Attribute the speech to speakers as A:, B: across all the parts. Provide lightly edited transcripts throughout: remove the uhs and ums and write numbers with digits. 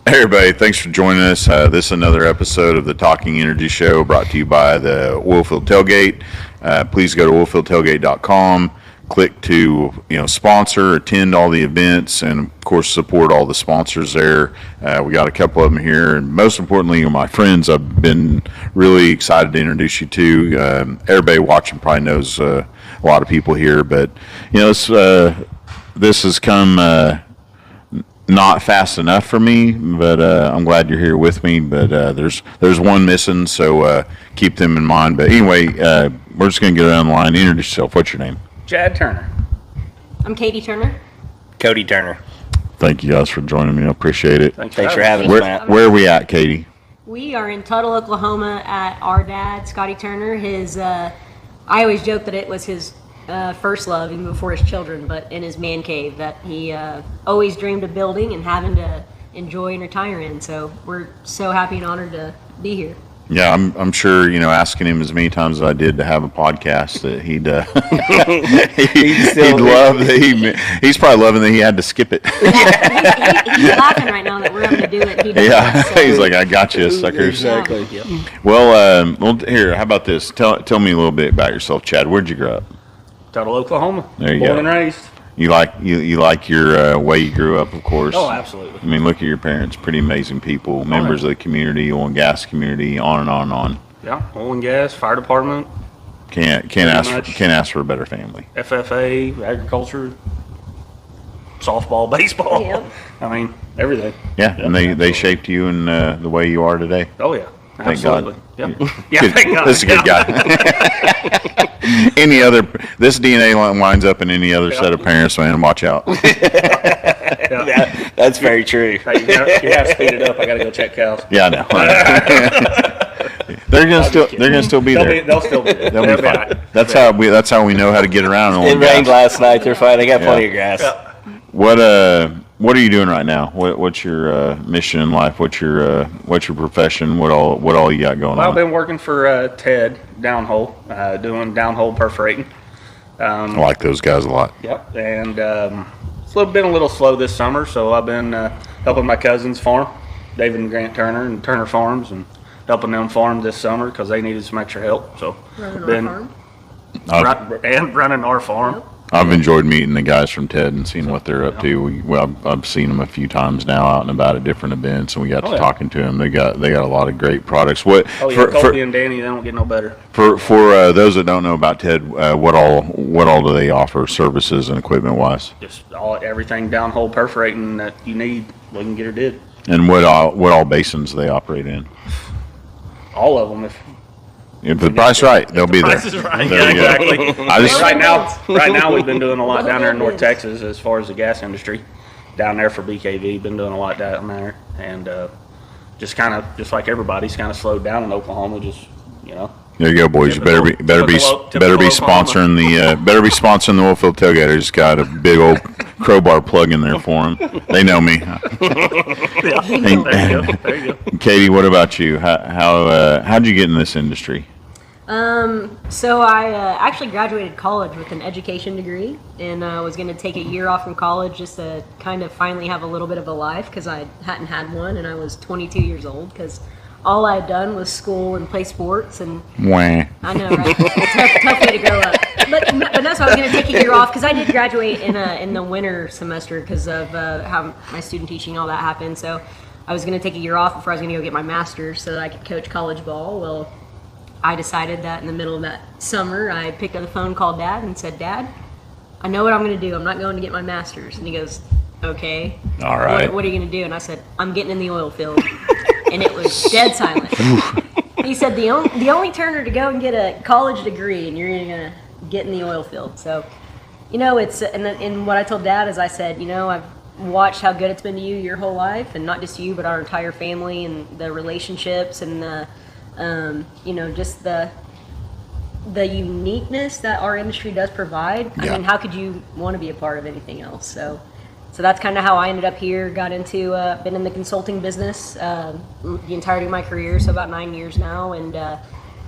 A: Hey everybody, thanks for joining us. This is another episode of the Talking Energy Show brought to you by the Oilfield Tailgate. Please go to oilfieldtailgate.com, click to sponsor, attend all the events, and of course support all the sponsors there. We got a couple of them here, and most importantly, my friends I've been really excited to introduce you to. Everybody watching probably knows a lot of people here, but this has come not fast enough for me, but I'm glad you're here with me. But there's one missing, so keep them in mind. But anyway, we're just going to get on the line. Introduce yourself. What's your name?
B: Chad Turner.
C: I'm Katie Turner.
D: Cody Turner.
A: Thank you guys for joining me. I appreciate it.
D: Thanks for having us, Matt.
A: Where are we at, Katie?
C: We are in Tuttle, Oklahoma at our dad, Scotty Turner. I always joke that it was his first love, even before his children, but in his man cave that he always dreamed of building and having to enjoy and retire in. So we're so happy and honored to be here.
A: Yeah, I'm sure, asking him as many times as I did to have a podcast that he'd love that he's probably loving that he had to skip it.
C: Yeah, he's laughing right now that we're having to do it.
A: He's like, I got you, suckers.
D: Exactly.
C: Yeah.
A: Well, here, how about this? Tell me a little bit about yourself, Chad. Where'd you grow up?
B: Tuttle, Oklahoma.
A: There you
B: Born
A: go.
B: and raised.
A: You like your way you grew up, of course.
B: Oh, absolutely.
A: I mean, look at your parents. Pretty amazing people, members of the community, oil and gas community, on and on and on.
B: Yeah, oil and gas, fire department,
A: Can't ask for a better family.
B: FFA, agriculture, softball, baseball.
C: Yep.
B: I mean, everything.
A: Yeah, and they shaped you in the way you are today.
B: Oh, yeah.
A: Thank God.
B: Absolutely. Yep. Yeah,
A: Good.
B: thank God.
A: This is a good guy. This DNA line winds up in any other set of parents, man. Watch out.
B: Yeah.
D: That's very true.
B: Hey, you have to speed it up. I got to go check cows.
A: Yeah, I know. They're gonna still be there.
B: They'll still be there.
A: They'll be fine. That's how we know how to get around. oil
D: It
A: and gas.
D: rained last night. They're fine. They got plenty of grass.
B: Yeah.
A: What are you doing right now? What's your mission in life? What's your profession? What all you got going
B: Well, I've
A: on?
B: been working for Ted Downhole, doing downhole perforating.
A: I like those guys a lot.
B: Yep, and it's been a little slow this summer, so I've been helping my cousins farm, David and Grant Turner and Turner Farms, and helping them farm this summer because they needed some extra help. So
C: Running our farm.
B: running our farm.
C: Yep.
A: I've enjoyed meeting the guys from TED and seeing what they're up to. I've seen them a few times now out and about at different events, and we got to talking to them. They got a lot of great products.
B: Cody and Danny, they don't get no better.
A: For those that don't know about TED, what all do they offer, services and equipment wise?
B: Just everything downhole perforating that you need, we can get her did.
A: And what all basins do they operate in?
B: All of them.
A: If the price right, they'll be there.
B: Price is right.
A: There
B: Yeah,
A: you go.
B: exactly. Right now we've been doing a lot down there in North Texas as far as the gas industry. Down there for BKV, been doing a lot down there, and just like everybody's kind of slowed down in Oklahoma.
A: There you go, boys. You better be sponsoring the Oilfield Tailgate. I just got a big old crowbar plug in there for them. They know me.
B: There you go.
A: Katie, what about you? How'd you get in this industry?
C: So I actually graduated college with an education degree, and I was going to take a year off from college just to kind of finally have a little bit of a life because I hadn't had one, and I was 22 years old because all I had done was school and play sports. And
A: Wah.
C: I know, right? tough way to grow up. But that's why I was going to take a year off because I did graduate in the winter semester because of how my student teaching all that happened. So I was going to take a year off before I was going to go get my master's so that I could coach college ball. Well, I decided that in the middle of that summer, I picked up the phone, called Dad, and said, "Dad, I know what I'm going to do. I'm not going to get my master's." And he goes, "Okay.
A: All right.
C: What are you going to do?" And I said, "I'm getting in the oil field." And it was dead silent. He said, the only Turner to go and get a college degree, and you're going to get in the oil field. So, it's and what I told Dad is I said, I've watched how good it's been to you your whole life, and not just you, but our entire family and the relationships and the just the uniqueness that our industry does provide.
A: Yeah.
C: I mean, how could you want to be a part of anything else? So that's kind of how I ended up here. Got into been in the consulting business the entirety of my career, so about 9 years now, and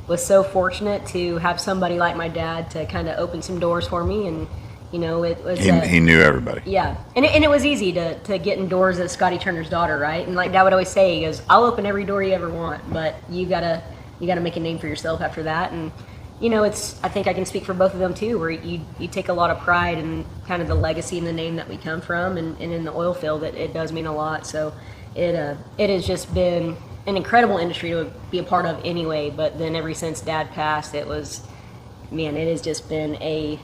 C: was so fortunate to have somebody like my dad to kind of open some doors for me and You know, it was.
A: He knew everybody.
C: Yeah, and it was easy to get indoors as Scotty Turner's daughter, right? And like Dad would always say, he goes, "I'll open every door you ever want, but you gotta make a name for yourself after that." And you know, I think I can speak for both of them too, where you take a lot of pride in kind of the legacy and the name that we come from, and in the oil field, it does mean a lot. So it has just been an incredible industry to be a part of anyway. But then ever since Dad passed, it has just been a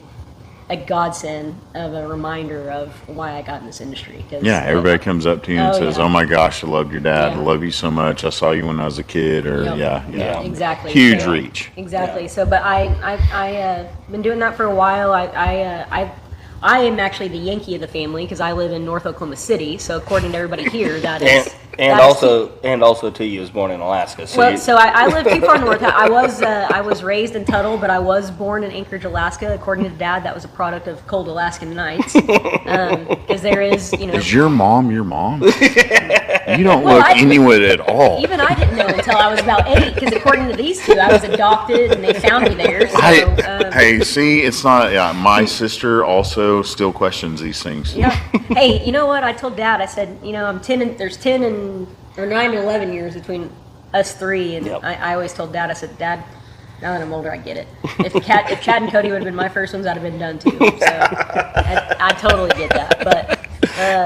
C: godsend of a reminder of why I got in this industry.
A: Yeah, everybody comes up to you and says,
C: yeah.
A: "Oh my gosh, I loved your dad.
C: Yeah.
A: I love you so much. I saw you when I was a kid." Or
C: Yep.
A: yeah,
C: exactly.
A: huge
C: So,
A: reach.
C: Exactly. Yeah. So, but I been doing that for a while. I am actually the Yankee of the family because I live in North Oklahoma City. So according to everybody here, that is.
D: And also too, you was born in Alaska.
C: So I live too far north. I was raised in Tuttle, but I was born in Anchorage, Alaska. According to Dad, that was a product of cold Alaskan nights. Because there is, you know.
A: Is your mom your mom? You don't look Inuit at all.
C: Even I didn't know until I was about 8. Because according to these two, I was adopted and they found me there. So,
A: hey, see, it's not. Yeah, my sister also still questions these things.
C: Yeah. Hey, you know what? I told Dad. I said, you know, there's 9 and 11 years between us three, and
D: Yep.
C: I always told Dad, I said, "Dad, now that I'm older, I get it. If Chad and Cody would have been my first ones, I'd have been done too." So I totally get that. But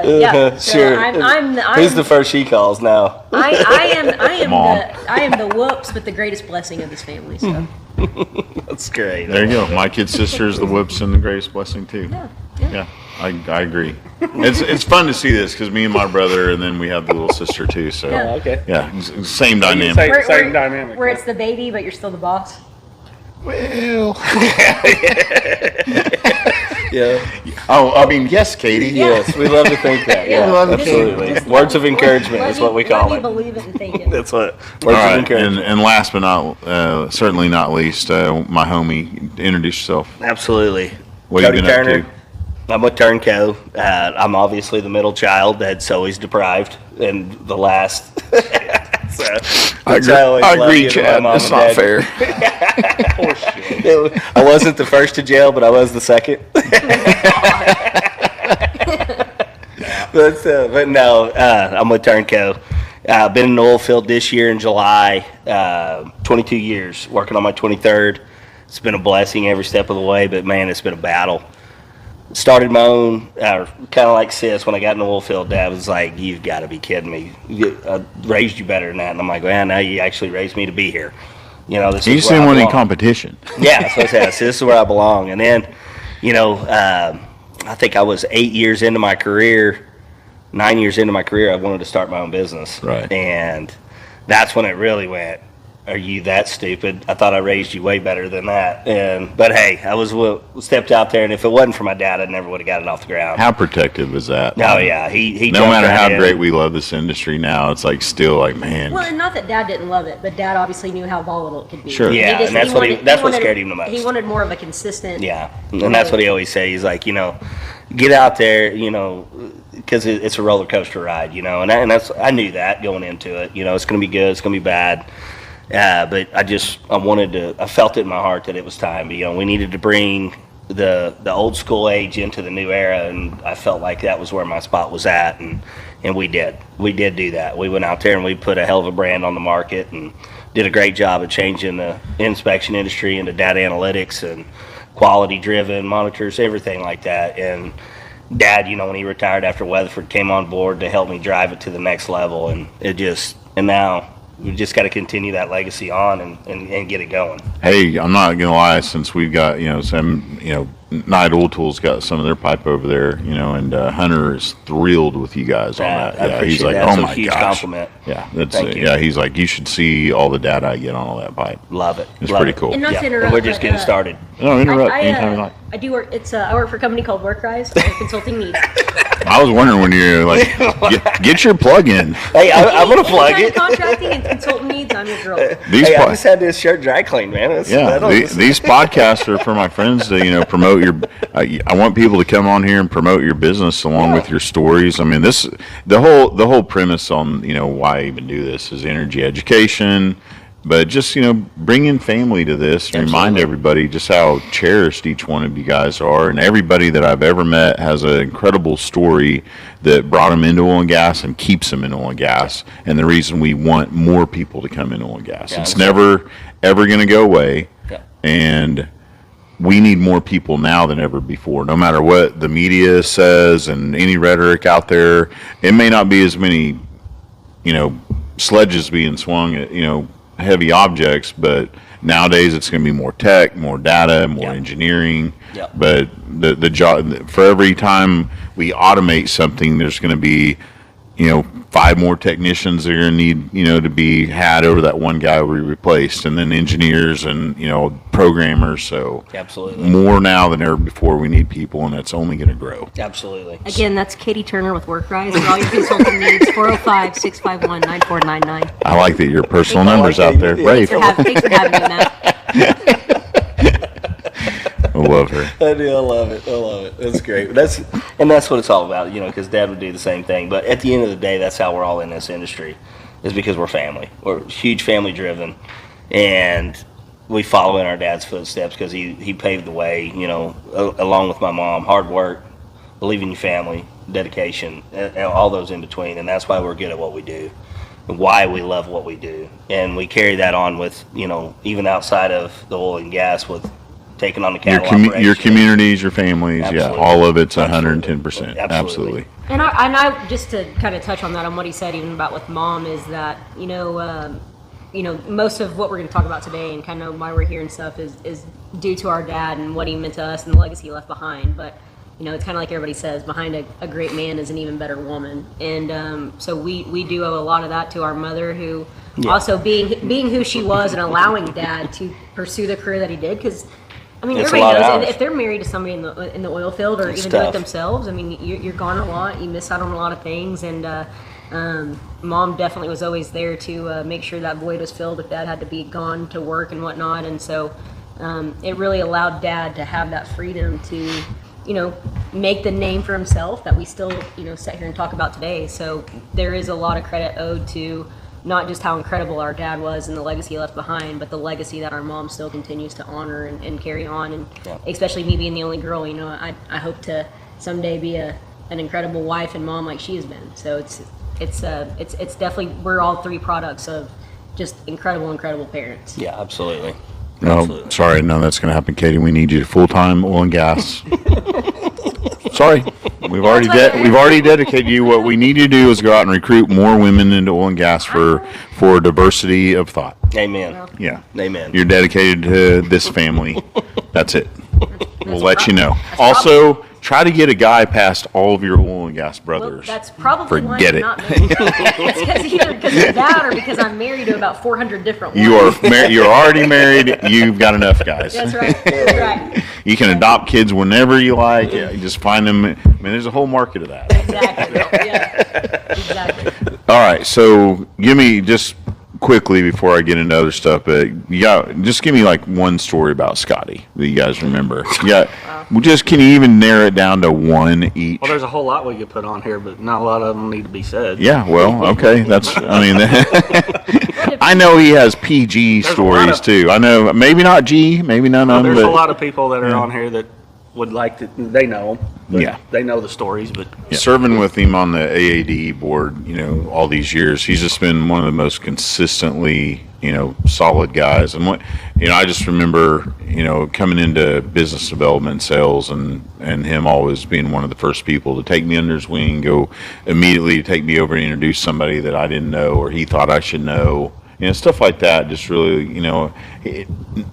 C: yeah, so
D: sure. Who's the first she calls now?
C: I am the whoops, but the greatest blessing of this family. So
D: That's great.
A: There you go. My kid sister is the whoops and the greatest blessing too.
C: yeah.
A: I agree. It's fun to see this because me and my brother, and then we have the little sister too. So
C: Yeah.
D: Okay.
A: yeah, same dynamic.
B: Same dynamic.
C: Where it's the baby, but you're still the boss.
A: Well,
D: Yeah.
A: oh, I mean, yes, Katie.
D: Yes, we love to think that. Yeah,
A: love to think
D: absolutely.
C: Just
D: Words of encouragement is what we call
C: let
D: it.
C: me believe it and think it.
D: That's what
A: All
D: words of
A: right,
D: encouragement.
A: and last but not certainly not least, my homie, introduce yourself.
D: Absolutely.
A: What have you
D: Cody
A: been up
D: Turner.
A: to?
D: I'm a turncoat. I'm obviously the middle child that's always deprived, and the last. So,
A: I
D: which
A: agree,
D: always
A: I
D: love
A: agree,
D: giving my
A: Chad.
D: mom
A: That's
D: and
A: not
D: dad-
A: fair.
D: I wasn't the first to jail, but I was the second. But no, I'm with Turnco. I've been in the oil field this year in July, 22 years, working on my 23rd. It's been a blessing every step of the way, but man, it's been a battle. Started my own, kind of like Sis, when I got in the oil field, Dad was like, "You've got to be kidding me. I raised you better than that." And I'm like, "Well, now you actually raised me to be here." You know, this
A: You
D: is
A: just
D: where
A: didn't
D: I
A: want any
D: belong.
A: competition.
D: Yeah, that's what I said. So this is where I belong. And then, you know, I think I was 8 years into my career, 9 years into my career, I wanted to start my own business.
A: Right.
D: And that's when it really went, "Are you that stupid? I thought I raised you way better than that." But hey, I stepped out there, and if it wasn't for my dad, I never would have got it off the ground.
A: How protective is that?
D: Oh yeah, he
A: No
D: jumped
A: matter
D: right
A: how
D: in.
A: great we love this industry now, it's like still like, man.
C: Well, and not that Dad didn't love it, but Dad obviously knew how volatile it could be.
A: Sure.
D: Yeah, and that's what
C: wanted-
D: scared him the most.
C: He wanted more of a consistent.
D: Yeah, and that's what he always says. He's like, you know, get out there, you know, because it's a roller coaster ride, you know, and I knew that going into it. You know, it's going to be good, it's going to be bad, but I felt it in my heart that it was time. You know, we needed to bring the old school age into the new era, and I felt like that was where my spot was at, and we did do that. We went out there and we put a hell of a brand on the market and did a great job of changing the inspection industry into data analytics and quality driven monitors, everything like that. And Dad, you know, when he retired after Weatherford, came on board to help me drive it to the next level, and now we just got to continue that legacy on and get it going.
A: Hey, I'm not gonna lie. Since we've got some Night Oil Tools got some of their pipe over there, and Hunter is thrilled with you guys on that.
D: I
A: Yeah,
D: appreciate
A: he's like,
D: that.
A: oh
D: That's a
A: my
D: huge
A: gosh.
D: compliment.
A: Yeah, that's
D: Thank you.
A: yeah. He's like, you should see all the data I get on all that pipe.
D: Love it.
A: It's
D: Love
A: pretty
D: it.
A: cool.
C: And not
D: Yeah,
C: to
D: and
C: interrupt,
D: we're just
C: but,
D: getting started.
A: No, interrupt
C: I,
A: anytime you like.
C: I do work. I work for a company called Workrise. I have consulting needs.
A: I was wondering when you're like, get your plug in.
D: Hey, I'm gonna plug
C: Anytime
D: it.
C: Contracting and consulting needs. I'm your girl.
A: These
D: Hey, I
A: po-
D: just had this shirt dry cleaned, man.
A: these podcasts are for my friends to promote your. I want people to come on here and promote your business along with your stories. I mean, the whole premise on why I even do this is energy education, But just, bring in family to this and remind
D: Absolutely.
A: everybody just how cherished each one of you guys are. And everybody that I've ever met has an incredible story that brought them into oil and gas and keeps them in oil and gas. And the reason we want more people to come in oil and gas.
D: Yeah,
A: it's
D: exactly.
A: never, ever going to go away.
D: Yeah.
A: And we need more people now than ever before. No matter what the media says and any rhetoric out there, it may not be as many, sledges being swung at, heavy objects, but nowadays it's going to be more tech, more data, more
D: Yeah.
A: engineering.
D: Yeah.
A: But the job, for every time we automate something, there's going to be, 5 more technicians that are going to need, to be had over that one guy we replaced, and then engineers and, programmers. So
D: Absolutely.
A: more now than ever before, we need people, and that's only going to grow.
D: Absolutely.
C: Again, that's Katie Turner with WorkRise for all your consulting needs. 405-651-9499.
A: I like that your personal
C: Thank you.
A: numbers out there. Brave.
C: Thanks for having me, Matt.
A: I love her.
D: I do. I love it. That's great. That's what it's all about, because Dad would do the same thing. But at the end of the day, that's how we're all in this industry, is because we're family. We're huge family driven, and we follow in our dad's footsteps because he paved the way, along with my mom. Hard work, believe in your family, dedication, and all those in between. And that's why we're good at what we do, and why we love what we do. And we carry that on with, even outside of the oil and gas, with taking on the cattle operation.
A: Your communities, your families,
D: Absolutely.
A: yeah, all of it's
D: Absolutely.
A: 110%.
D: Absolutely.
A: Absolutely.
C: And I just to kind of touch on that, on what he said, even about with mom, is that most of what we're going to talk about today and kind of why we're here and stuff is due to our dad and what he meant to us and the legacy he left behind. But it's kind of like everybody says, behind a great man is an even better woman. And so we do owe a lot of that to our mother, who also being who she was and allowing Dad to pursue the career that he did, because. I mean,
D: It's a
C: everybody
D: lot of
C: knows
D: hours.
C: if they're married to somebody in the oil field, or
D: It's
C: even do it
D: tough.
C: themselves. I mean, you're gone a lot. You miss out on a lot of things, and Mom definitely was always there to make sure that void was filled if Dad had to be gone to work and whatnot. And so it really allowed Dad to have that freedom to, make the name for himself that we still, sit here and talk about today. So there is a lot of credit owed to not just how incredible our dad was and the legacy he left behind, but the legacy that our mom still continues to honor and carry on. And especially me being the only girl, I hope to someday be an incredible wife and mom like she has been. So it's definitely, we're all 3 products of just incredible parents.
D: Yeah, absolutely.
A: No,
D: Absolutely.
A: sorry, no, that's going to happen, Katie. We need you full-time oil and gas. Sorry, we've already dedicated you. What we need you to do is go out and recruit more women into oil and gas for diversity of thought.
D: Amen.
A: Yeah,
D: Amen.
A: you're dedicated to this family. That's it. We'll let you know.
C: That's
A: Also, try to get a guy past all of your oil and gas
C: Well,
A: brothers.
C: that's probably why
A: Forget
C: I'm
A: it.
C: not married. It's either because of that or because I'm married to about 400 different ones.
A: You're already married. You've got enough guys.
C: That's right. That's right.
A: You can adopt kids whenever you like. Yeah, you just find them. I mean, there's a whole market of that.
C: Exactly. Yeah. Exactly.
A: All right, so give me just quickly before I get into other stuff, but just give me like one story about Scotty that you guys remember. Yeah, just can you even narrow it down to one each?
B: Well, there's a whole lot we could put on here, but not a lot of them need to be said.
A: Yeah, well, okay, I know he has PG
B: There's a
A: stories
B: lot of-
A: too. I know maybe not G, maybe none of them,
B: There's a
A: but
B: lot of people that are on here that would like to, they know them.
A: Yeah.
B: They know the stories, but
A: serving with him on the AAD board, all these years, he's just been one of the most consistently, solid guys. And I just remember, coming into business development sales and him always being one of the first people to take me under his wing, go immediately take me over and introduce somebody that I didn't know or he thought I should know. Stuff like that, just really,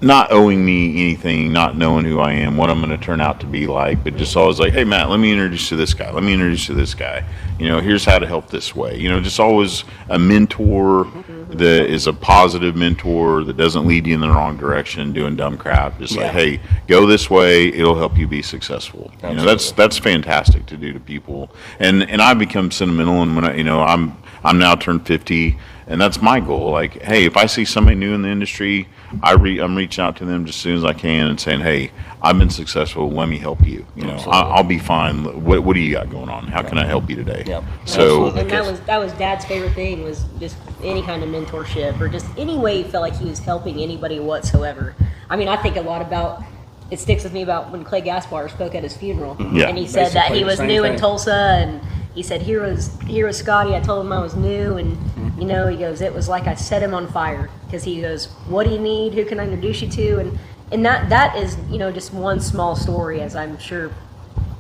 A: not owing me anything, not knowing who I am, what I'm going to turn out to be like, but just always like, hey, Matt, let me introduce you to this guy. Let me introduce you to this guy. Here's how to help this way. Just always a mentor that is a positive mentor that doesn't lead you in the wrong direction doing dumb crap. Just like, hey, go this way. It'll help you be successful. That's fantastic to do to people. And I become sentimental, and when I'm I'm now turned 50, and that's my goal. Like, hey, if I see somebody new in the industry, I'm reaching out to them just as soon as I can and saying, hey, I've been successful. Let me help you. You know, I'll be fine. What do you got going on? How can I help you today?
D: Yep.
A: So,
C: And that was Dad's favorite thing, was just any kind of mentorship or just any way he felt like he was helping anybody whatsoever. I mean, I think a lot about, it sticks with me about when Clay Gaspar spoke at his funeral.
A: Yeah.
C: And he said that
B: Basically
C: he
B: the
C: was
B: same
C: new in
B: thing.
C: Tulsa, and he said, here was Scotty. I told him I was new, and you know, he goes, it was like I set him on fire, because he goes, what do you need? Who can I introduce you to? And that is, you know, just one small story, as I'm sure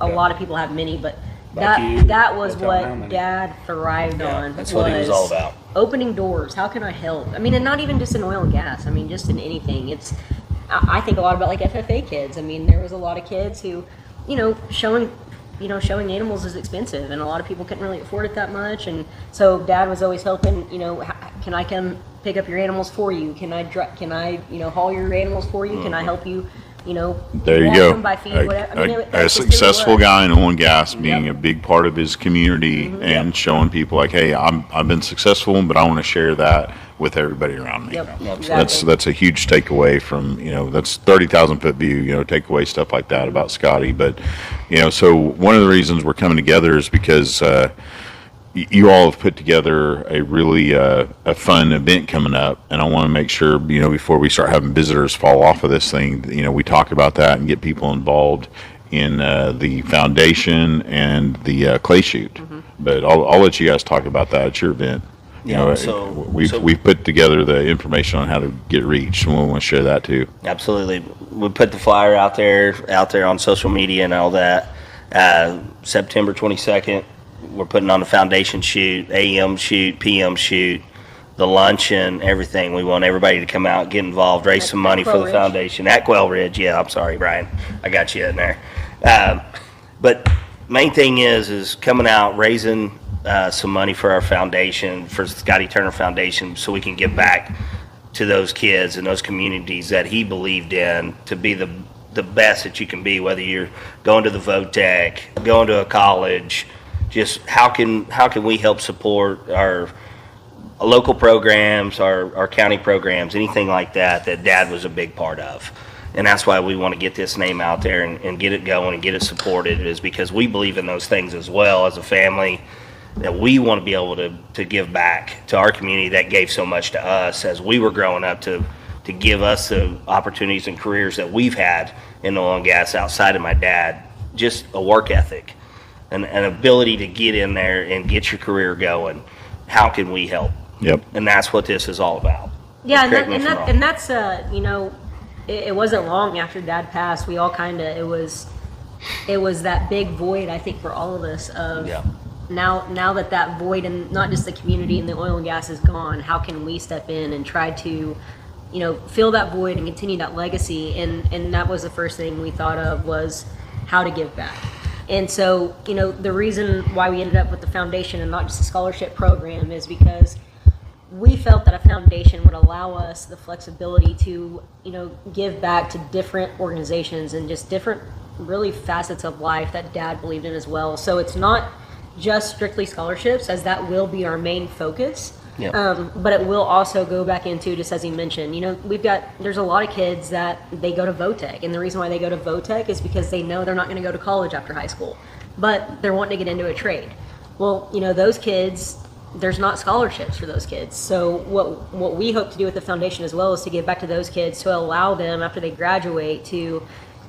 C: a lot of people have many, but
B: Like you,
C: that was
B: that's how
C: what
B: many.
C: Dad thrived on.
D: that's what he was all about.
C: Opening doors. How can I help? I mean, and not even just in oil and gas. I mean, just in anything. I think a lot about like FFA kids. I mean, there was a lot of kids who, you know, showing animals is expensive, and a lot of people couldn't really afford it that much. And so Dad was always helping. You know, can I come pick up your animals for you? Can I you know, haul your animals for you? Can I help you? You know,
A: there you
C: walk
A: go.
C: them by feet, whatever. I mean,
A: A
C: that's just who he
A: successful
C: was.
A: guy in oil and gas being
C: Yep.
A: a big part of his community and showing people like, hey, I've been successful, but I want to share that with everybody around me.
C: Yep,
A: That's a huge takeaway from, you know, that's 30,000 foot view, you know, takeaway stuff like that about Scotty. But, you know, so one of the reasons we're coming together is because you all have put together a really a fun event coming up, and I want to make sure, you know, before we start having visitors fall off of this thing, you know, we talk about that and get people involved in the foundation and the clay shoot. But I'll let you guys talk about that. It's your event. You
D: Yeah,
A: know,
D: so-
A: we've put together the information on how to get reached, and we want to share that too.
D: Absolutely. We put the flyer out there on social media and all that. September 22nd, we're putting on the foundation shoot, AM shoot, PM shoot, the luncheon, everything. We want everybody to come out, get involved, raise some money for
C: Quail
D: the
C: Ridge.
D: foundation. At Quail Ridge, yeah, I'm sorry, Brian. I got you in there. But main thing is coming out, raising some money for our foundation, for Scotty Turner Foundation, so we can give back to those kids and those communities that he believed in, to be the best that you can be, whether you're going to the VOTEC, going to a college. Just how can we help support our local programs, our county programs, anything like that Dad was a big part of. And that's why we want to get this name out there and get it going and get it supported, is because we believe in those things as well as a family, that we want to be able to give back to our community that gave so much to us as we were growing up, to give us the opportunities and careers that we've had in oil and gas outside of my dad. Just a work ethic, an ability to get in there and get your career going. How can we help?
A: Yep.
D: And that's what this is all about.
C: Yeah,
D: Correct me if I'm wrong.
C: and that's you know, it wasn't long after Dad passed. We all kind of, it was that big void, I think, for all of us of
D: Yeah.
C: now that void, and not just the community and the oil and gas is gone, how can we step in and try to, you know, fill that void and continue that legacy? And that was the first thing we thought of, was how to give back. And so, you know, the reason why we ended up with the foundation and not just a scholarship program is because we felt that a foundation would allow us the flexibility to, you know, give back to different organizations and just different really facets of life that Dad believed in as well. So it's not just strictly scholarships, as that will be our main focus.
D: Yeah.
C: But it will also go back into, just as he mentioned, you know, there's a lot of kids that they go to VOTEC, and the reason why they go to VOTEC is because they know they're not going to go to college after high school, but they're wanting to get into a trade. Well, you know, those kids, there's not scholarships for those kids. So what we hope to do with the foundation as well is to give back to those kids, to allow them after they graduate to,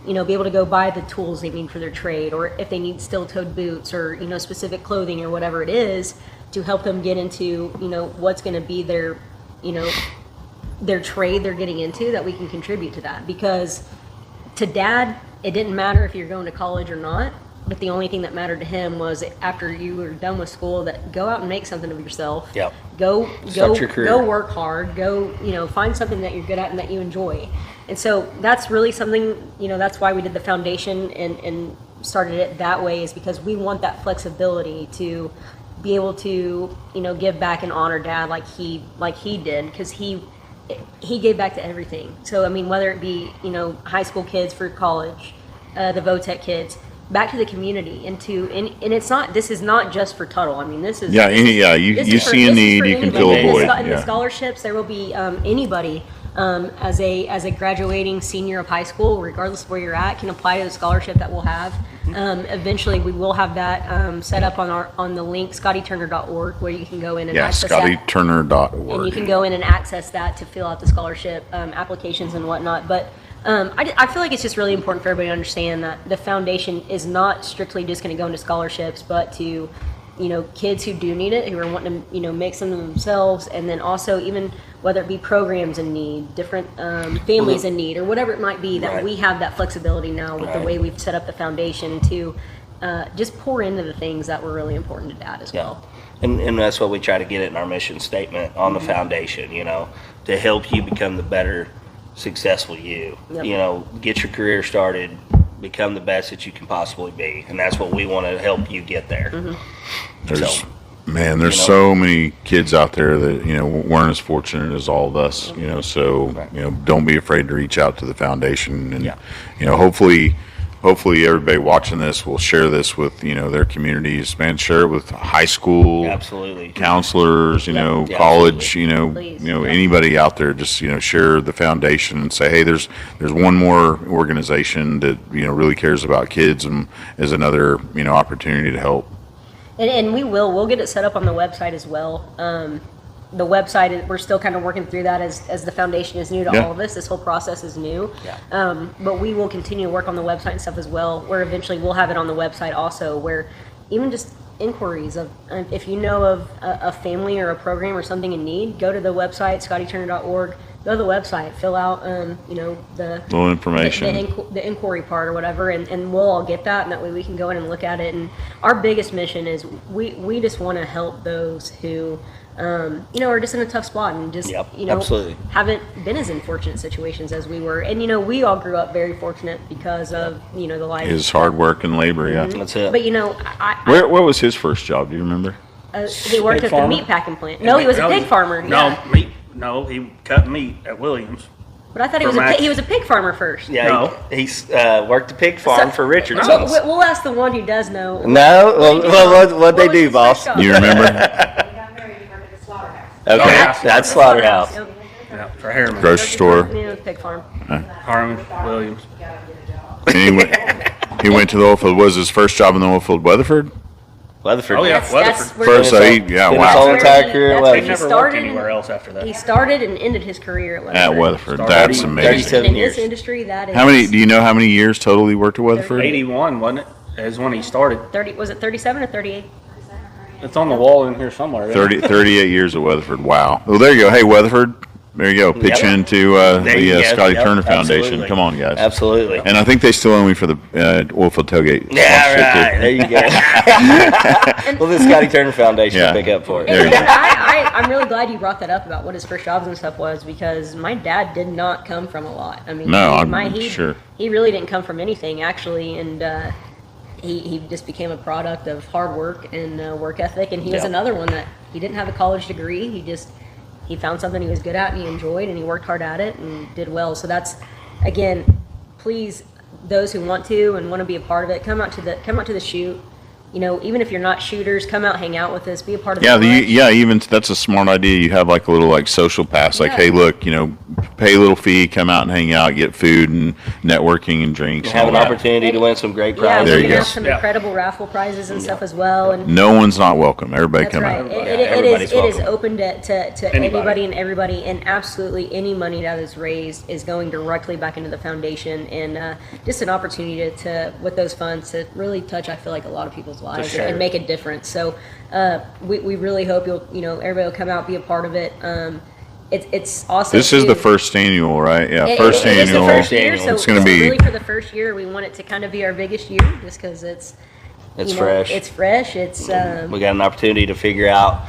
C: you know, be able to go buy the tools they need for their trade, or if they need steel-toed boots or, you know, specific clothing or whatever it is, to help them get into, you know, what's going to be their, you know, their trade they're getting into, that we can contribute to that. Because to Dad, it didn't matter if you're going to college or not, but the only thing that mattered to him was, after you were done with school, that go out and make something of yourself.
D: Yep.
C: Start
D: your career.
C: go work hard, go, you know, find something that you're good at and that you enjoy. And so that's really something, you know, that's why we did the foundation and started it that way, is because we want that flexibility to be able to, you know, give back and honor Dad like he did, because he gave back to everything. So I mean, whether it be, you know, high school kids for college, the VOTEC kids, back to the community and it's not, this is not just for Tuttle. I mean, this is,
A: Yeah,
C: this
A: you
C: is for-
A: see a
C: this is
A: need,
C: for
A: you can
C: anybody.
A: fill a
C: And the
A: void.
C: and the
A: Yeah.
C: scholarships, there will be anybody as a graduating senior of high school, regardless of where you're at, can apply to the scholarship that we'll have. Eventually, we will have that set up on the link scottyturner.org, where you can go in and
A: Yeah,
C: access that. And you
A: ScottyTurner.org.
C: can go in and access that to fill out the scholarship applications and whatnot. But I feel like it's just really important for everybody to understand that the foundation is not strictly just going to go into scholarships, but to, kids who do need it, who are wanting to, make some of themselves, and then also even whether it be programs in need, different families in need, or whatever it might be, that
D: Right.
C: we have that flexibility now with the way we've set up the foundation to just pour into the things that were really important to Dad as well.
D: And that's what we try to get it in our mission statement on the foundation, to help you become the better, successful you.
C: Yep.
D: Get your career started, become the best that you can possibly be. And that's what we want to help you get there.
A: There's so many kids out there that, weren't as fortunate as all of us, so, don't be afraid to reach out to the foundation and, hopefully everybody watching this will share this with, their communities, man, share it with high school
D: Absolutely.
A: counselors,
D: Yeah,
A: college,
C: Please.
A: anybody out there, just, share the foundation and say, hey, there's one more organization that, really cares about kids and is another, opportunity to help.
C: And we'll get it set up on the website as well. The website, we're still kind of working through that as the foundation is new to all of us. This whole process is new.
D: Yeah.
C: But we will continue to work on the website and stuff as well, where eventually we'll have it on the website also, where even just inquiries of, if you know of a family or a program or something in need, go to the website, scottyturner.org, go to the website, fill out, the
A: Little information.
C: the inquiry part or whatever, and we'll all get that, and that way we can go in and look at it. And our biggest mission is we just want to help those who are just in a tough spot and just
D: Absolutely.
C: haven't been as in fortunate situations as we were. And we all grew up very fortunate because of the life.
A: His hard work and labor, yeah.
D: That's it.
C: But
A: What was his first job? Do you remember?
C: he worked
B: Pig
C: at the
B: farmer?
C: meat packing plant. No, he was a pig farmer.
B: No, meat. No, he cut meat at Williams.
C: But I thought he
B: For
C: was
B: Max.
C: he was a pig farmer first.
D: Yeah,
B: No.
D: he's worked the pig farm for Richardson's.
C: We'll ask the one who does know.
D: No? Well, what they
C: was
D: do,
C: his
D: boss?
C: first job?
A: Do you remember?
E: He got married, he worked at the slaughterhouse.
D: Okay,
B: Yeah.
D: that's Slaughterhouse.
C: Yep.
B: Yeah, for Harriman.
A: Grocery store.
C: Yeah, pig farm.
B: Harriman, Williams.
E: He got him to get a job.
A: And he went to the oil field. Was his first job in the oil field Weatherford?
D: Weatherford.
B: Oh, yeah.
C: That's
B: Weatherford.
C: where
A: First,
C: he-
A: so
D: Wow.
A: yeah,
D: Did his
A: wow.
D: whole
C: where
D: entire
C: he-
D: career at
C: that's where
B: He
C: he
D: Weatherford.
B: never
C: started
B: worked anywhere else after that.
C: He started and ended his career at Weatherford.
A: At Weatherford.
B: Started
A: That's
B: 30,
A: amazing.
D: 37
C: In
D: years.
C: this industry, that is
A: Do you know how many years total he worked at Weatherford?
B: 81, wasn't it? Is when he started.
C: 30. Was it 37 or 38?
B: It's on the wall in here somewhere. isn't it?
A: 38 years at Weatherford. Wow. Well, there you go. Hey, Weatherford. There you go. Pitch
D: Yep.
A: into
D: There you
A: the
D: go.
A: Scotty
D: Yep,
A: Turner Foundation.
D: absolutely.
A: Come on, guys.
D: Absolutely.
A: And I think they still owe me for the Oilfield Tailgate.
D: Yeah,
A: sponsorship,
D: right.
A: too.
D: There you go. Well, the Scotty Turner Foundation
A: Yeah.
D: will pick up for it.
A: There you go.
C: I'm really glad you brought that up about what his first jobs and stuff was, because my dad did not come from a lot. I mean,
A: No, I'm sure.
C: He really didn't come from anything, actually, and he just became a product of hard work and work ethic. And he was
D: Yeah.
C: another one that he didn't have a college degree. He found something he was good at and he enjoyed, and he worked hard at it and did well. So that's, again, please, those who want to and want to be a part of it, come out to the shoot. Even if you're not shooters, come out, hang out with us, be a part of
A: Yeah,
C: the lunch.
A: even that's a smart idea. You have like a little social pass, like,
C: Yeah.
A: hey, look, pay a little fee, come out and hang out, get food and networking and drinks.
D: Have
A: and
D: an
A: all that.
D: opportunity to win some great
C: Yeah,
D: prizes.
A: There
C: we
A: you
C: can
A: go.
C: have some
B: Yeah.
C: incredible raffle prizes and stuff as well. And
A: No one's not welcome. Everybody
C: that's
A: come
C: right.
A: out.
D: Everybody's
C: It is
D: welcome.
C: open to
B: Anybody.
C: anybody and everybody, and absolutely any money that is raised is going directly back into the foundation, and just an opportunity to with those funds to really touch, I feel like, a lot of people's lives
B: share.
C: and make a difference. So we really hope everybody will come out, be a part of it. It's awesome.
A: This is
C: too.
A: the first annual, right? Yeah,
C: It-
A: first
C: it is the
A: annual.
C: first year, so
A: It's going to be.
C: really for the first year. We want it to kind of be our biggest year, just because it's
D: Fresh.
C: It's fresh. It's
D: We got an opportunity to figure out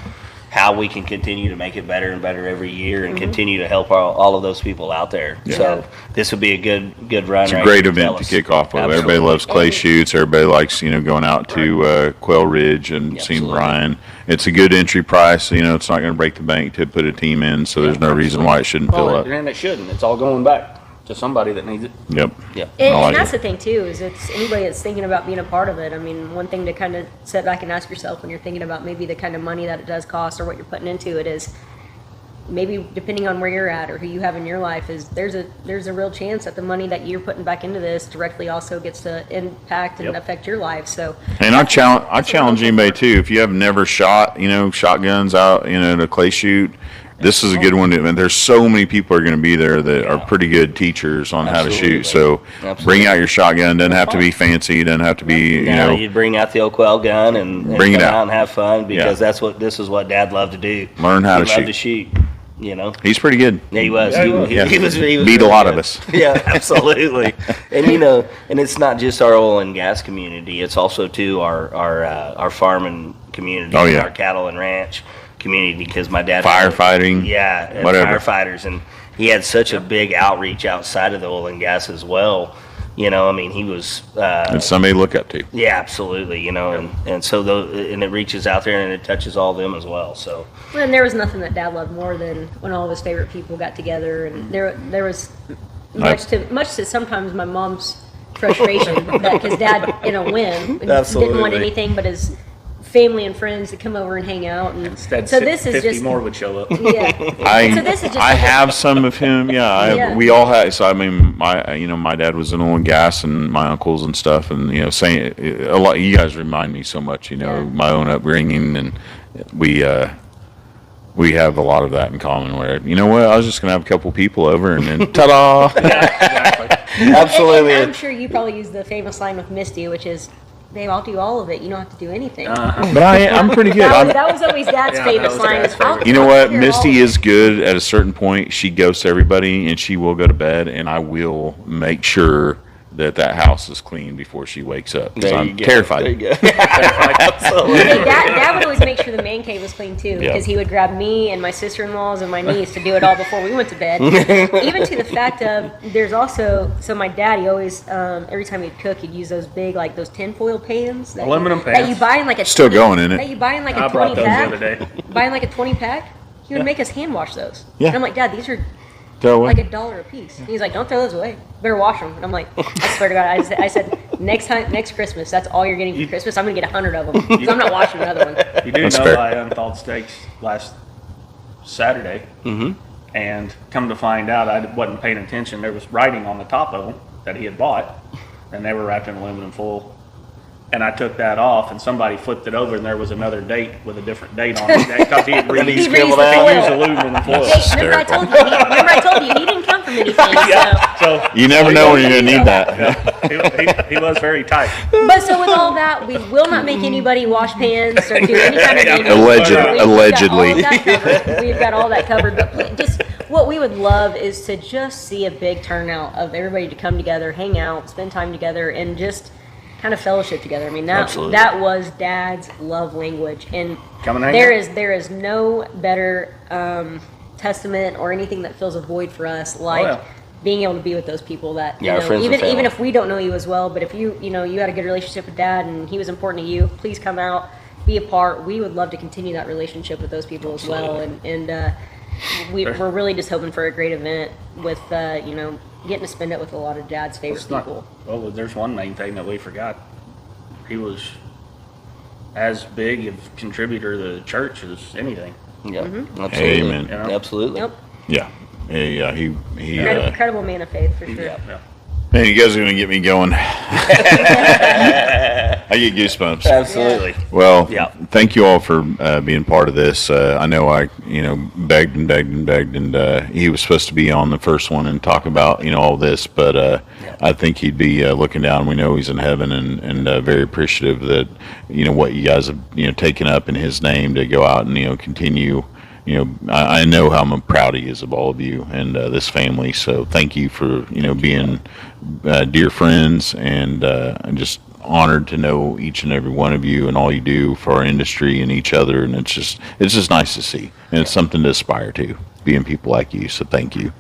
D: how we can continue to make it better and better every year and continue to help all of those people out there. So this would be a good run.
A: It's a
D: right
A: great
D: here,
A: event
D: fellas.
A: to kick off with.
D: Absolutely.
A: Everybody loves clay shoots. Everybody likes, going out to Quail Ridge and seeing
D: Absolutely.
A: Brian. It's a good entry price. It's not going to break the bank to put a team in, so there's no reason why it shouldn't fill
B: Well,
A: up.
B: and it shouldn't. It's all going back. to somebody that needs it.
A: Yep.
D: Yeah.
C: And,
A: I like
C: that's
A: it.
C: the thing too, is it's anybody that's thinking about being a part of it. I mean, one thing to kind of sit back and ask yourself when you're thinking about maybe the kind of money that it does cost or what you're putting into it is maybe depending on where you're at or who you have in your life is there's a real chance that the money that you're putting back into this directly also gets to impact and
B: Yep.
C: affect your life. So
A: And I challenge anybody too. If you have never shot, shotguns out, at a clay shoot, this is a good one. And there's so many people are going to be there that are pretty good teachers on how to
D: Absolutely.
A: shoot. So
D: Absolutely.
A: bring out your shotgun. Doesn't have to be fancy. Doesn't have to be,
D: Now you bring out the Oakwell gun and
A: Bring it
D: come
A: out.
D: and have fun because
A: Yeah.
D: this is what Dad loved to do.
A: Learn how
D: He
A: to
D: loved
A: shoot.
D: to shoot.
A: He's pretty good.
D: Yeah, he was.
B: Yeah, he was.
D: He was
A: Beat a
D: really
A: lot
D: good.
A: of us.
D: Yeah, absolutely. And and it's not just our oil and gas community. It's also too our farming community,
A: Oh, yeah.
D: our cattle and ranch community. Because my dad
A: Firefighting.
D: yeah, and
A: whatever.
D: firefighters, and he had such a big outreach outside of the oil and gas as well. He was.
A: And somebody to look up to.
D: Yeah, absolutely. And so and it reaches out there and it touches all of them as well. So.
C: and there was nothing that Dad loved more than when all of his favorite people got together, and there was much to sometimes my mom's frustration that because Dad in a win didn't
D: Absolutely.
C: want anything but his family and friends to come over and hang out, and
B: Instead,
C: so this is
B: 50
C: just
B: more would show up.
C: yeah. So this is just
A: I have some of him. Yeah,
C: Yeah.
A: we all have. So I mean, my dad was in oil and gas, and my uncles and stuff, and saying a lot. You guys remind me so much.
C: Yeah.
A: My own upbringing, and we have a lot of that in common. Where I was just gonna have a couple people over, and then ta-da!
B: Exactly.
D: Absolutely.
C: And I'm sure you probably use the famous line with Misty, which is, "Babe, I'll do all of it. You don't have to do anything."
A: But I'm pretty good.
C: That was always Dad's
B: Yeah,
C: famous
B: that was
C: line.
B: Dad's
C: is, "I'll-
B: favorite.
A: You know
C: I'll
A: what?
C: figure it
A: Misty
C: all
A: is good at a certain point. She ghosts everybody, and she will go to bed, and I will make sure that house is clean before she wakes up. 'Cause
D: There you
A: I'm
D: go.
A: terrified.
D: There you go. Absolutely.
C: Hey, Dad would always make sure the man cave was clean too,
A: Yeah.
C: because he would grab me and my sister-in-laws and my niece to do it all before we went to bed. Even to the fact of there's also my dad, he always every time he'd cook, he'd use those big those tinfoil pans,
B: Aluminum
C: that you
B: pans.
C: buy in like a
A: Still going in it.
C: that you buy in like
B: I
C: a
B: brought
C: 20
B: those
C: pack.
B: the other day.
C: Buy in like a 20 pack. He would make us hand wash those.
A: Yeah.
C: And I'm like, Dad, these are
A: Throw away.
C: like $1 a piece. And he's like, don't throw those away. Better wash them. And I'm like, I swear to God, I said next Christmas, that's all you're getting for Christmas. I'm gonna get 100 of them. 'Cause I'm not washing another one.
B: You do
A: That's
B: know
A: fair.
B: I unthawed steaks last Saturday, and come to find out, I wasn't paying attention. There was writing on the top of them that he had bought, and they were wrapped in aluminum foil. And I took that off, and somebody flipped it over, and there was another date with a different date on it because he had
C: He
B: reused,
D: scribbled
C: reused the
D: out.
B: he used
C: foil.
B: aluminum foil.
C: Hey, remember I told you he didn't come from anything.
B: So
A: You never know when you're gonna need that.
B: he was very tight.
C: But so with all that, we will not make anybody wash pans or do any kind of cleaning.
A: Allegedly.
C: We've got all that covered. But just what we would love is to just see a big turnout of everybody to come together, hang out, spend time together, and just kind of fellowship together. I mean,
D: Absolutely.
C: that was Dad's love language, and
B: Come and hang out.
C: there is no better testament or anything that fills a void for us like
B: yeah.
C: being able to be with those people that
D: Yeah, our friends and
C: even
D: family.
C: if we don't know you as well, but if you had a good relationship with Dad and he was important to you, please come out, be a part. We would love to continue that relationship with those people as well, and we're really just hoping for a great event with getting to spend it with a lot of Dad's favorite
B: It's not,
C: people.
B: well, there's one main thing that we forgot. He was as big a contributor to the church as anything.
D: Yeah, absolutely.
A: Amen.
B: You know?
D: Absolutely.
C: Yep.
A: Yeah. Yeah. He.
C: Incredible man of faith for sure.
D: Yeah.
B: Yeah.
A: Man, you guys are gonna get me going. I get goosebumps.
D: Absolutely.
A: Well,
D: Yeah.
A: thank you all for being part of this. I know I, begged and begged and begged, and he was supposed to be on the first one and talk about, all this, but I think he'd be looking down. We know he's in heaven, and very appreciative that, what you guys have, taken up in his name to go out and, continue. I know how proud he is of all of you and this family. So thank you for, being dear friends, and I'm just honored to know each and every one of you and all you do for our industry and each other. And it's just nice to see, and it's something to aspire to. being people like you. So thank you.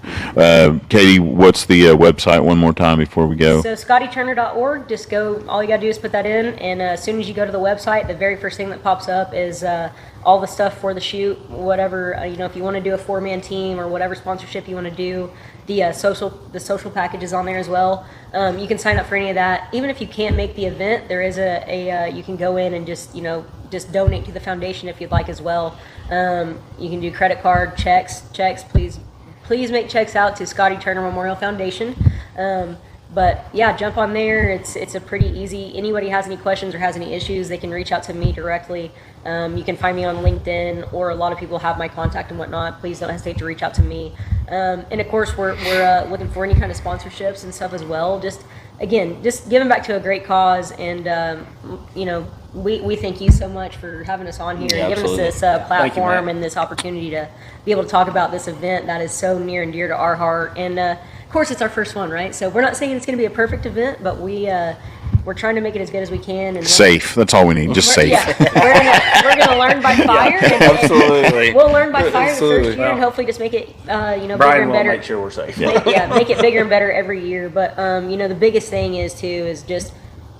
A: Katie, what's the website one more time before we go?
C: So scottyturner.org, just go, all you gotta do is put that in, and as soon as you go to the website, the very first thing that pops up is all the stuff for the shoot, whatever, if you want to do a 4-man team or whatever sponsorship you want to do, the social package is on there as well. You can sign up for any of that. Even if you can't make the event, there is you can go in and just donate to the foundation if you'd like as well. You can do credit card, checks, please make checks out to Scotty Turner Memorial Foundation. But yeah, jump on there. It's a pretty easy. Anybody has any questions or has any issues, they can reach out to me directly. You can find me on LinkedIn, or a lot of people have my contact and whatnot. Please don't hesitate to reach out to me. And of course, we're looking for any kind of sponsorships and stuff as well. Just giving back to a great cause, and we thank you so much for having us on here and giving us this platform and this opportunity to be able to talk about this event that is so near and dear to our heart. And of course, it's our first one, right? So we're not saying it's going to be a perfect event, but we're trying to make it as good as we can. And
A: Safe. That's all we need. Just safe.
C: Yeah, we're gonna learn by fire. And
D: Absolutely.
C: we'll learn by fire
D: Absolutely.
C: the first year, and hopefully just make it bigger
B: Brian
C: and
B: will
C: better.
B: make sure we're safe.
C: Make it bigger and better every year. But the biggest thing is just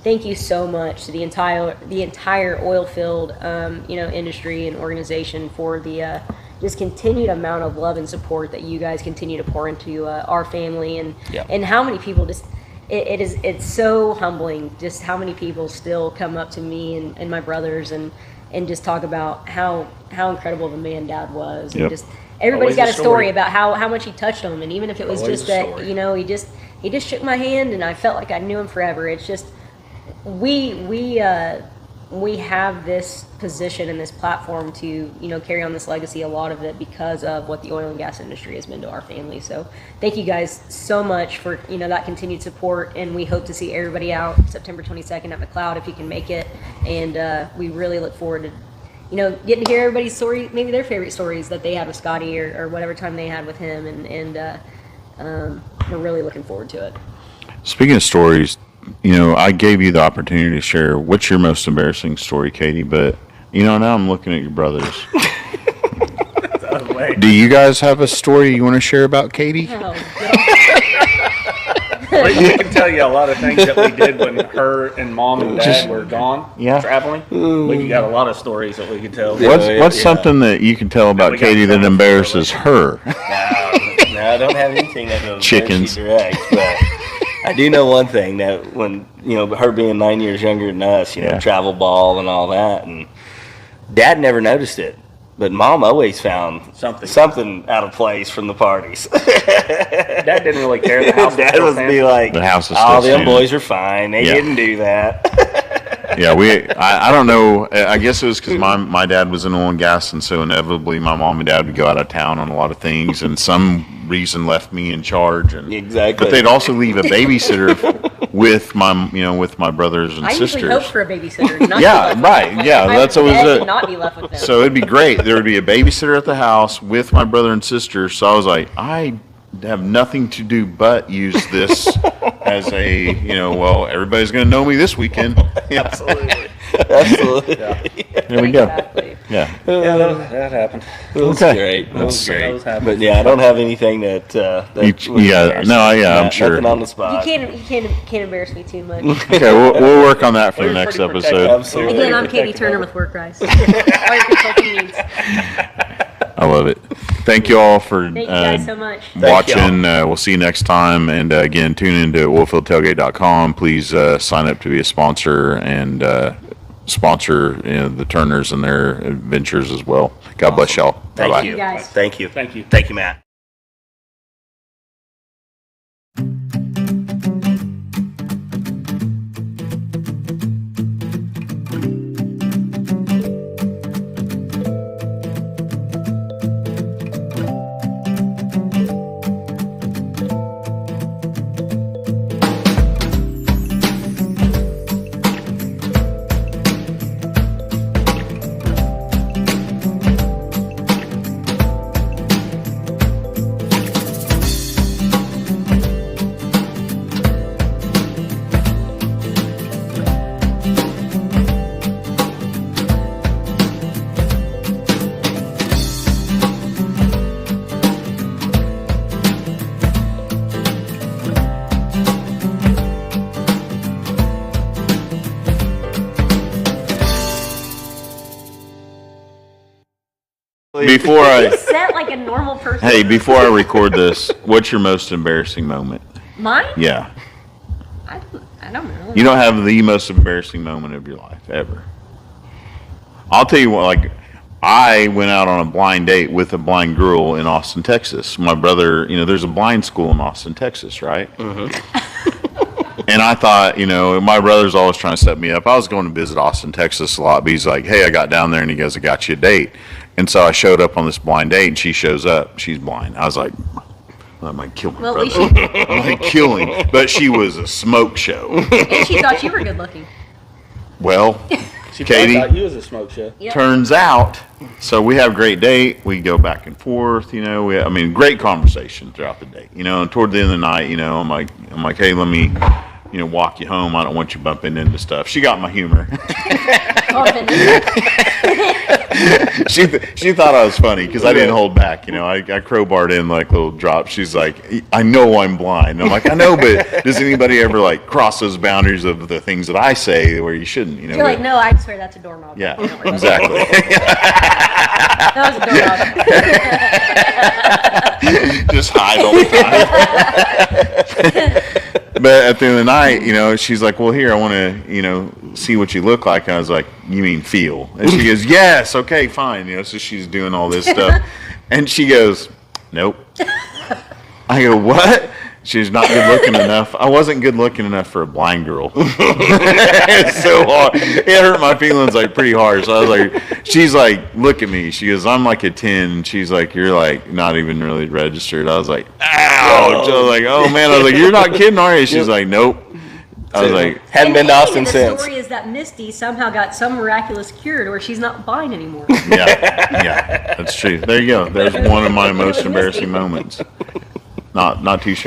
C: thank you so much to the entire oil field industry and organization for the just continued amount of love and support that you guys continue to pour into our family, and how many people just it's so humbling just how many people still come up to me and my brothers and just talk about how incredible of a man Dad was. And just everybody's got a story about how much he touched them, and even if it was
B: Always
C: just
B: a
C: that
B: story.
C: he just shook my hand and I felt like I knew him forever. It's just we have this position and this platform to carry on this legacy, a lot of it because of what the oil and gas industry has been to our family. So thank you guys so much for that continued support, and we hope to see everybody out September 22nd at McLeod if you can make it. And we really look forward to getting to hear everybody's story, maybe their favorite stories that they had with Scotty or whatever time they had with him, and we're really looking forward to it.
A: Speaking of stories, I gave you the opportunity to share what's your most embarrassing story, Katie, but now I'm looking at your brothers. Do you guys have a story you want to share about Katie?
C: Oh,
B: We can tell you a lot of things that we did when her and Mom and Dad were gone, traveling. We got a lot of stories that we could tell.
A: What's something that you can tell about
B: we got
A: Katie that
B: trouble.
A: embarrasses her?
D: No, I don't have anything that goes
A: Chickens.
D: direct, but I do know one thing, that when, her being 9 years younger than us, travel ball and all that, and Dad never noticed it, but Mom always found something out of place from the parties.
B: Dad didn't really care. The house
D: Dad would be like,
A: The house is
D: "Oh,
A: still
D: them
A: standing."
D: boys are fine. They didn't do that."
A: Yeah, I don't know. I guess it was because my dad was in oil and gas, and so inevitably my mom and dad would go out of town on a lot of things, and some reason left me in charge. And
D: Exactly.
A: But they'd also leave a babysitter with my brothers and
C: I
A: sisters.
C: usually hope for a babysitter. Not
A: Yeah,
C: be left
A: right.
C: With them.
A: Yeah,
C: If I
A: that's
C: was
A: always
C: dead,
A: it.
C: to not be left with them.
A: So it'd be great. There would be a babysitter at the house with my brother and sister. So I was like, I have nothing to do but use this as a, everybody's going to know me this weekend. Yeah.
D: Absolutely.
A: There we go.
C: Exactly.
A: Yeah.
B: Yeah, that happened.
D: It was
A: Okay.
D: great. It was great.
B: Those happen.
D: But yeah, I don't have anything that.
A: You-
D: was
A: yeah,
D: embarrassing.
A: no, yeah, I'm sure.
D: Nothing on the
C: You
D: spot.
C: can't embarrass me too much.
A: Okay, we'll work on that for the
B: We're
A: next
B: pretty protective.
A: episode.
D: Absolutely.
C: Again, I'm Katie Turner with Work Rice. All your consulting needs.
A: I love it. Thank you all for
C: Thank you guys so much.
A: watching. We'll see you next time. And again, tune into oilfieldtailgate.com. Please sign up to be a sponsor and sponsor the Turners and their adventures as well. God bless y'all.
D: Thank
A: Bye-bye.
D: you.
C: guys.
D: Thank you.
B: Thank you.
D: Thank you, Matt.
A: before I,
C: Set like a normal person.
A: hey, before I record this, what's your most embarrassing moment?
C: Mine?
A: Yeah.
C: I don't know.
A: You don't have the most embarrassing moment of your life, ever. I'll tell you what, like, I went out on a blind date with a blind girl in Austin, Texas. My brother, there's a blind school in Austin, Texas, right? And I thought, my brother's always trying to set me up. I was going to visit Austin, Texas a lot, but he's like, hey, I got down there, and he goes, I got you a date. And so I showed up on this blind date, and she shows up. She's blind. I was like, I might kill my
C: Well, at
A: brother.
C: least she,
A: I might kill him. But she was a smoke show.
C: and she thought you were good looking.
A: Well,
B: She
A: Katie?
B: thought you was a smoke show.
C: Yep.
A: turns out, so we have a great date. We go back and forth, great conversation throughout the date. And toward the end of the night, I'm like, hey, let me, walk you home. I don't want you bumping into stuff. She got my humor. She thought I was funny because I didn't hold back. I crowbarred in like little drops. She's like, I know I'm blind. And I'm like, I know, but does anybody ever like cross those boundaries of the things that I say where you shouldn't?
C: You're like, no, I swear that's a doorknob.
A: Yeah,
C: Don't worry about
A: exactly.
C: That was a doorknob.
A: Just hide all the time. But at the end of the night, she's like, well, here, I want to, see what you look like. And I was like, you mean feel? And she goes, yes, okay, fine. So she's doing all this stuff. And she goes, nope. I go, what? She's not good looking enough. I wasn't good looking enough for a blind girl. It's so hard. It hurt my feelings like pretty hard. So I was like, she's like, look at me. She goes, I'm like a 10. She's like, you're like not even really registered. I was like, ouch. I was like, oh man. I was like, you're not kidding, are you? She's like, nope. I was like,
D: Hadn't been to Austin
C: the
D: since.
C: story is that Misty somehow got some miraculous cure to where she's not blind anymore.
A: yeah, that's true. There you go. There's one of my most embarrassing moments. Not too shabby.